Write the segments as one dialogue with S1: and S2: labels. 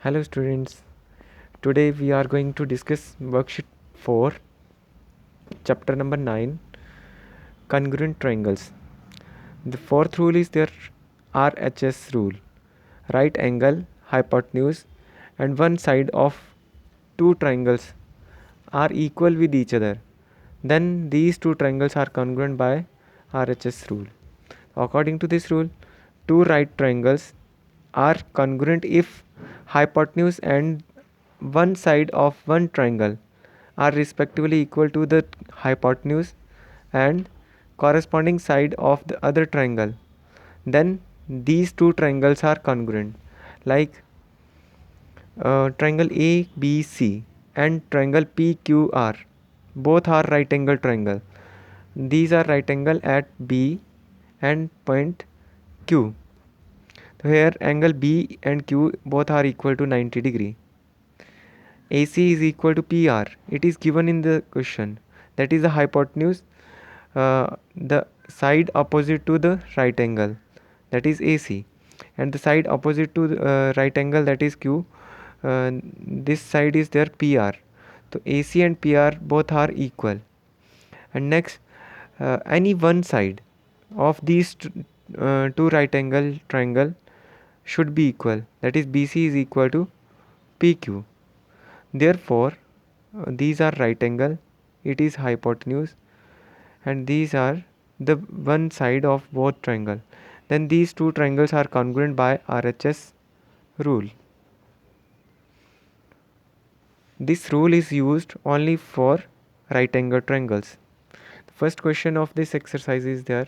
S1: Hello students, today we are going to discuss worksheet 4, chapter number 9, congruent triangles. The fourth rule is their RHS rule, right angle, hypotenuse and one side of two triangles are equal with each other. Then these two triangles are congruent by RHS rule. According to this rule, two right triangles are congruent if hypotenuse and one side of one triangle are respectively equal to the hypotenuse and corresponding side of the other triangle. Then these two triangles are congruent, like triangle ABC and triangle PQR. Both are right angle triangle. These are right angle at B and point Q. So here angle B and Q both are equal to 90 degree. AC is equal to PR. It is given in the question. That is the hypotenuse, the side opposite to the right angle, that is AC, and the side opposite to the right angle, that is Q. This side is their PR. So AC and PR both are equal. And next, any one side of these two right angle triangle should be equal, that is BC is equal to PQ. Therefore, these are right angle, it is hypotenuse, and these are the one side of both triangle. Then these two triangles are congruent by RHS rule. This rule is used only for right angle triangles. The first question of this exercise is there.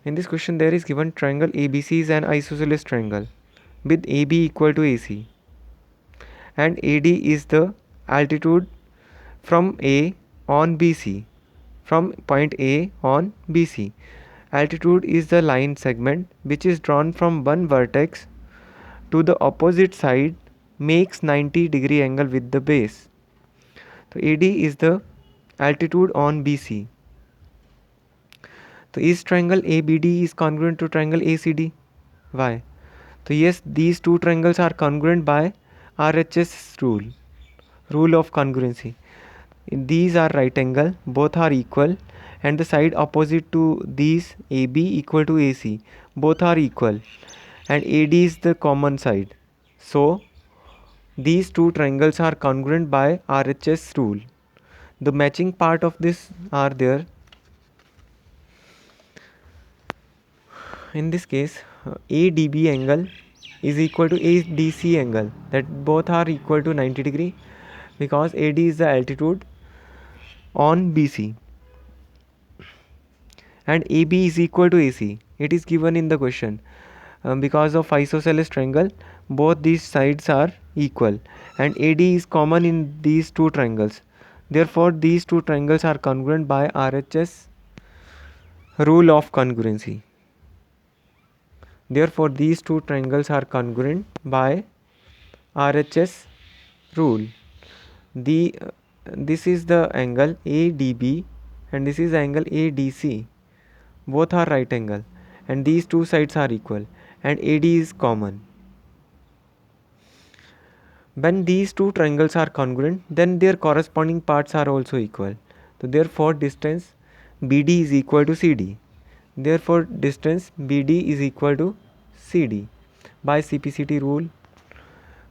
S1: In this question there is given triangle ABC is an isosceles triangle with AB equal to AC, and AD is the altitude from A on BC, from point A on BC. Altitude is the line segment which is drawn from one vertex to the opposite side, makes 90 degree angle with the base. So AD is the altitude on BC. So is triangle ABD is congruent to triangle ACD? Why? So yes, these two triangles are congruent by RHS rule, rule of congruency. These are right angle, both are equal, and the side opposite to these AB equal to AC, both are equal, and AD is the common side. So these two triangles are congruent by RHS rule. The matching part of this are there. In this case, ADB angle is equal to ADC angle, that both are equal to 90 degree, because AD is the altitude on BC, and AB is equal to AC. It is given in the question. Because of isosceles triangle, both these sides are equal, and AD is common in these two triangles. Therefore, these two triangles are congruent by RHS rule of congruency. Therefore, these two triangles are congruent by RHS rule. This is the angle ADB and this is angle ADC. Both are right angle and these two sides are equal, and AD is common. When these two triangles are congruent, then their corresponding parts are also equal. So therefore distance BD is equal to CD. Therefore distance BD is equal to CD by CPCT rule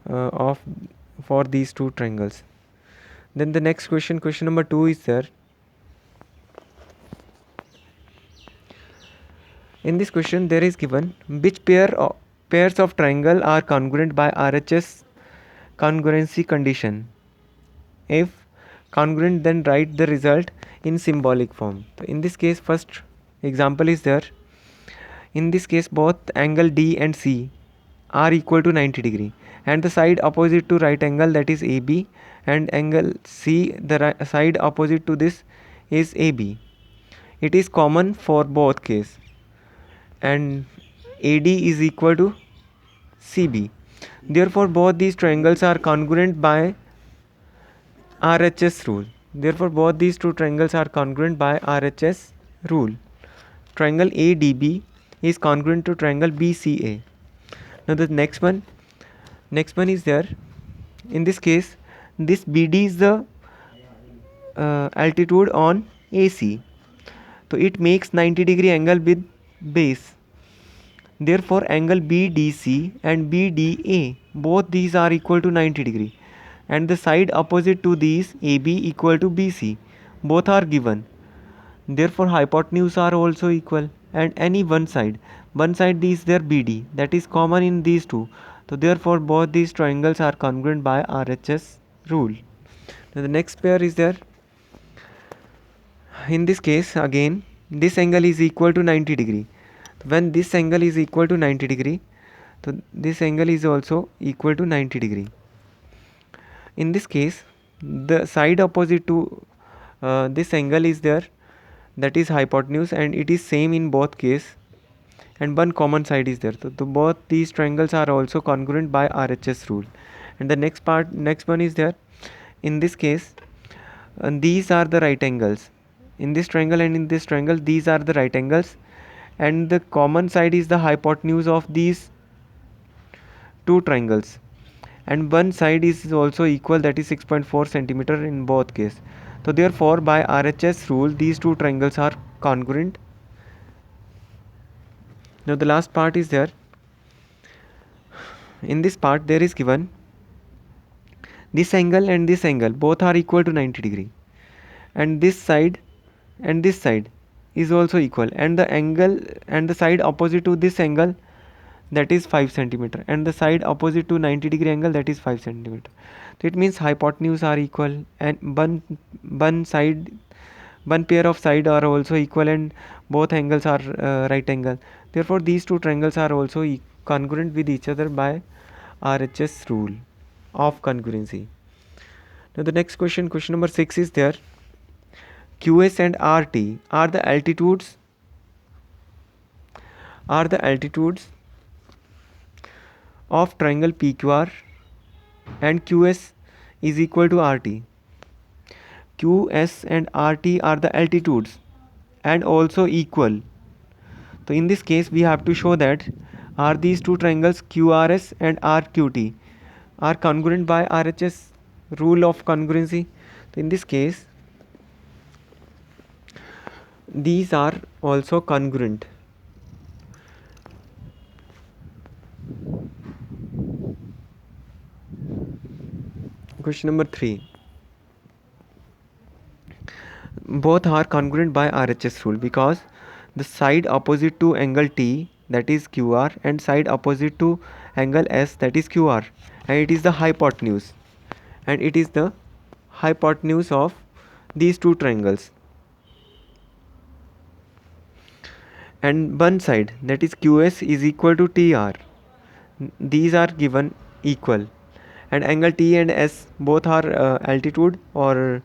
S1: of for these two triangles. Then the next question, question number 2 is there. In this question there is given which pairs of triangle are congruent by RHS congruency condition. If congruent, then write the result in symbolic form. So in this case, first example is there. In this case, both angle D and C are equal to 90 degree, and the side opposite to right angle, that is AB, and angle C, the side opposite to this, is AB. It is common for both case, and AD is equal to CB. Therefore both these triangles are congruent by RHS rule. Therefore both these two triangles are congruent by RHS rule. Triangle ADB is congruent to triangle BCA. Now the next one, Next one is there. In this case, this BD is the altitude on AC. So it makes 90-degree angle with base. Therefore, angle BDC and BDA, both these are equal to 90 degree, and the side opposite to these AB equal to BC, both are given. Therefore, hypotenuse are also equal, and any one side is their BD, that is common in these two. So therefore, both these triangles are congruent by RHS rule. Now the next pair is there. In this case, again, this angle is equal to 90 degree. When this angle is equal to 90 degree, so this angle is also equal to 90 degree. In this case, the side opposite to this angle is there, that is hypotenuse, and it is same in both case, and one common side is there. So both these triangles are also congruent by RHS rule. And the next one is there. In this case, these are the right angles. In this triangle and in this triangle, these are the right angles, and the common side is the hypotenuse of these two triangles, and one side is also equal, that is 6.4 centimeter in both case. So therefore, by RHS rule, these two triangles are congruent. Now the last part is there. In this part, there is given this angle and this angle both are equal to 90 degree, and this side is also equal, and the angle and the side opposite to this angle, that is 5 centimeter, and the side opposite to 90 degree angle, that is 5 centimeter. So it means hypotenuse are equal, and one pair of side are also equal, and both angles are right angle. Therefore, these two triangles are also congruent with each other by RHS rule of congruency. Now the next question number 6 is there. QS and RT are the altitudes of triangle PQR, and QS is equal to RT. QS and RT are the altitudes and also equal. So in this case, we have to show that are these two triangles QRS and RQT are congruent by RHS rule of congruency. So in this case, these are also congruent. Question number 3. Both are congruent by RHS rule because the side opposite to angle T, that is QR, and side opposite to angle S, that is QR, and it is the hypotenuse, of these two triangles, and one side, that is QS, is equal to TR. These are given equal, and angle T and S both are altitude or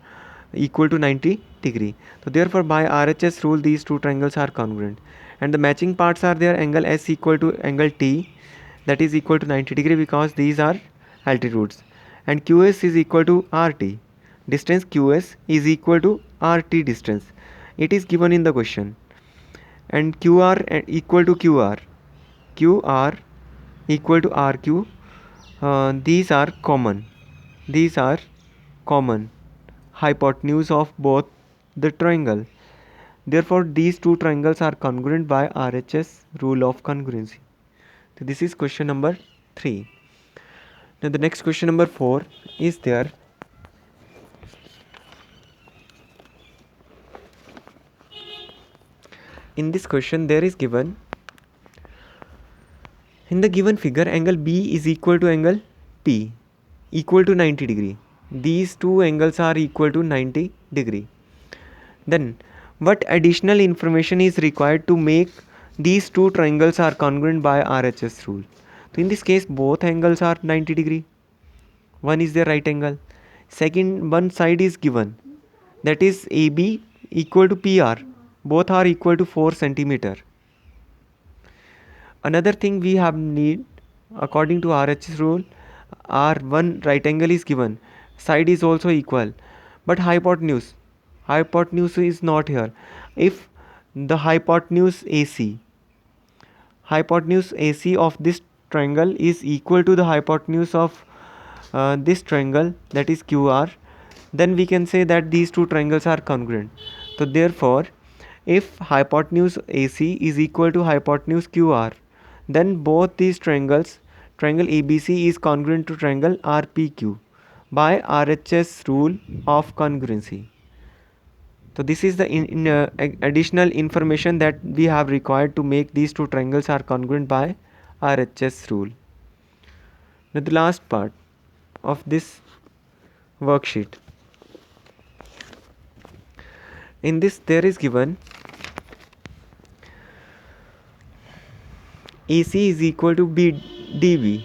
S1: equal to 90 degree. So therefore, by RHS rule, these two triangles are congruent, and the matching parts are there. Angle S equal to angle T, that is equal to 90 degree, because these are altitudes, and QS is equal to RT. Distance QS is equal to RT distance. It is given in the question. And QR equal to QR equal to RQ. These are common hypotenuse of both the triangle. Therefore, these two triangles are congruent by RHS rule of congruency. So this is question number 3. Now the next question number 4 is there. In this question, there is given, in the given figure, angle B is equal to angle P, equal to 90 degree. These two angles are equal to 90 degree. Then what additional information is required to make these two triangles are congruent by RHS rule? So in this case, both angles are 90 degree. One is the right angle. Second, one side is given, that is AB equal to PR. Both are equal to 4 centimeter. Another thing we have need, according to RHS rule, R1 right angle is given, side is also equal, but hypotenuse is not here. If the hypotenuse AC of this triangle is equal to the hypotenuse of this triangle, that is QR, then we can say that these two triangles are congruent. So therefore, if hypotenuse AC is equal to hypotenuse QR, then both these triangles, triangle ABC is congruent to triangle RPQ by RHS rule of congruency. So this is the additional information that we have required to make these two triangles are congruent by RHS rule. Now the last part of this worksheet. In this there is given AC is equal to DB.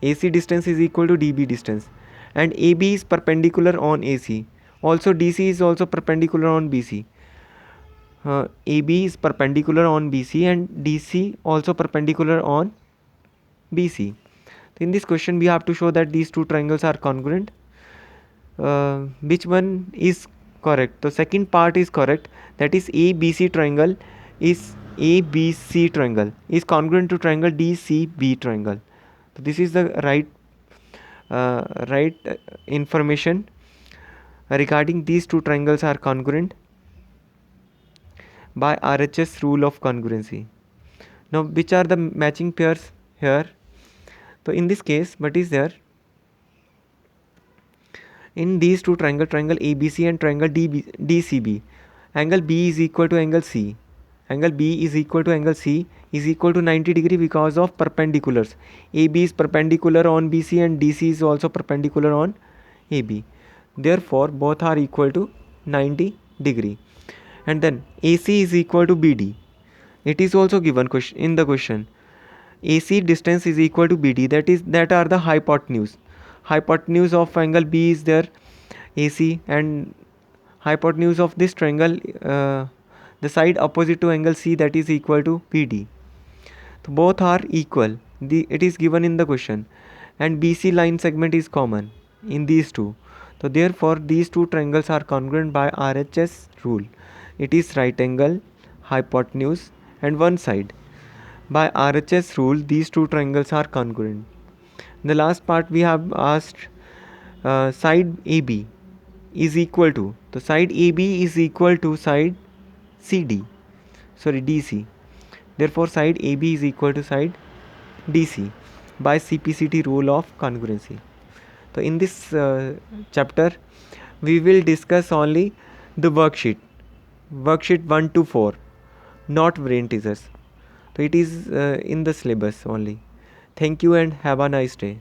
S1: AC distance is equal to DB distance, and AB is perpendicular on AC. Also DC is also perpendicular on BC. AB is perpendicular on BC and DC also perpendicular on BC. In this question we have to show that these two triangles are congruent. Which one is correct? The second part is correct, that is ABC triangle is congruent to triangle DCB triangle. So this is the right information regarding these two triangles are congruent by RHS rule of congruency. Now which are the matching pairs here? So in this case, what is there? In these two triangle ABC and triangle DCB, angle B is equal to angle C. Angle B is equal to angle C is equal to 90 degree because of perpendiculars. AB is perpendicular on BC and DC is also perpendicular on AB. Therefore, both are equal to 90 degree. And then AC is equal to BD. It is also given in the question. AC distance is equal to BD, that are the hypotenuse. Hypotenuse of angle B is there, AC, and hypotenuse of this triangle, the side opposite to angle C, that is equal to BD. So both are equal. It is given in the question, and BC line segment is common in these two. So therefore these two triangles are congruent by RHS rule. It is right angle, hypotenuse, and one side. By RHS rule, these two triangles are congruent. In the last part we have asked side AB is equal to, the side AB is equal to side DC. Therefore side AB is equal to side DC by CPCT rule of congruency. So in this chapter we will discuss only the worksheet 1 to 4, not brain teasers. So it is in the syllabus only. Thank you and have a nice day.